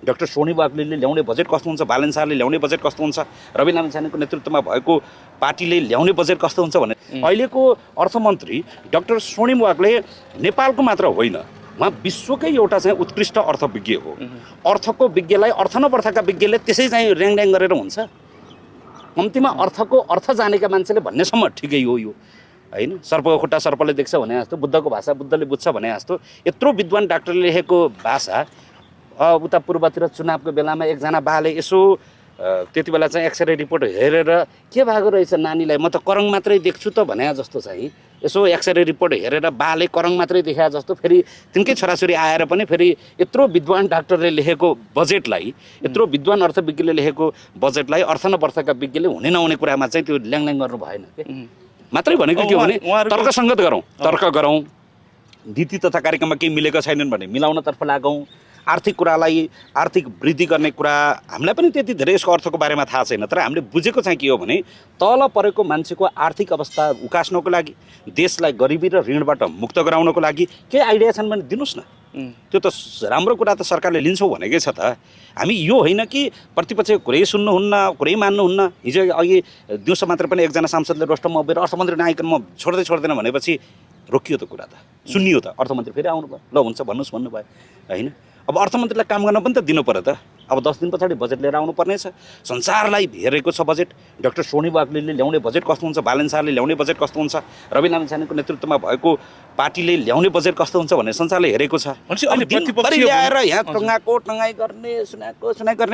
Doctor Sony वाग्लेले ल्याउने budget कस्तो हुन्छ, बालन शाहले ल्याउने बजेट कस्तो हुन्छ, रवि लामिछानेको नेतृत्वमा भएको पार्टीले ल्याउने बजेट कस्तो हुन्छ भने अहिलेको अर्थमन्त्री डाक्टर सोनी वाग्ले नेपालको मात्र होइन, उहाँ विश्वकै एउटा चाहिँ उत्कृष्ट अर्थविज्ञ हो। अर्थको विज्ञलाई अर्थ नपर्थका विज्ञले त्यसै चाहिँ ऱ्याङड्याङ गरेर हुन्छ। कम्तीमा अर्थको अर्थ जानेका मान्छेले भन्नेसम्म ठिकै हो यो, होइन। सर्पको खुट्टा सर्पले देख्छ भने जस्तो, बुद्धको भाषा बुद्धले बुझ्छ भने जस्तो यत्रो विद्वान डाक्टरले लेखेको भाषा उता पूर्वतिर चुनावको बेलामा एकजना बाले यसो त्यति बेला चाहिँ एक्सरे रिपोर्ट हेरेर के भएको रहेछ नानीलाई, म त करङ मात्रै देख्छु त भने जस्तो चाहिँ यसो एक्सरे रिपोर्ट हेरेर बाले करङ मात्रै देखा जस्तो फेरि तिनकै छोराछोरी आएर पनि फेरि यत्रो विद्वान डाक्टरले लेखेको बजेटलाई, यत्रो विद्वान अर्थविज्ञले लेखेको बजेटलाई अर्थ नपर्थका विज्ञले हुने नहुने कुरामा चाहिँ त्यो ल्याङल्याङ गर्नु भएन के। मात्रै भनेको के हो भने तर्कसङ्गत गरौँ, तर्क गरौँ, नीति तथा कार्यक्रममा केही मिलेको छैनन् भने मिलाउनतर्फ लागौँ। आर्थिक कुरालाई, आर्थिक वृद्धि गर्ने कुरा हामीलाई पनि त्यति धेरै यसको अर्थको बारेमा थाहा छैन, तर हामीले बुझेको चाहिँ के हो भने तल परेको मान्छेको आर्थिक अवस्था उकास्नको लागि, देशलाई गरिबी र ऋणबाट मुक्त गराउनको लागि केही आइडिया छन् भने दिनुहोस् न। त्यो त राम्रो कुरा त सरकारले लिन्छौँ भनेकै छ त। हामी यो होइन कि प्रतिपक्षको कुरै सुन्नुहुन्न, कुरै मान्नुहुन्न। हिजो अघि दिउँसो मात्र पनि एकजना सांसदले रोस्टममा उभिएर अर्थमन्त्री नआइकन म छोड्दैन भनेपछि रोकियो त कुरा त, सुनियो त। अर्थमन्त्री फेरि आउनुभयो, ल हुन्छ भन्नुहोस् भन्नुभयो, होइन। अब अर्थमन्त्रीलाई काम गर्न पनि त दिनु पऱ्यो त। अब 10 दिन पछाडि बजेट लिएर आउनुपर्नेछ। संसारलाई हेरेको छ बजेट। डाक्टर सोनी वाग्लेले ल्याउने बजेट कस्तो हुन्छ, बालन शाहले ल्याउने बजेट कस्तो हुन्छ, रवि लामिछानेको नेतृत्वमा भएको पार्टीले ल्याउने बजेट कस्तो हुन्छ भन्ने संसारले हेरेको छ। ल्याएर यहाँ टङ्गाको टङ्गाई गर्ने, सुनाएको सुनाइ गर्ने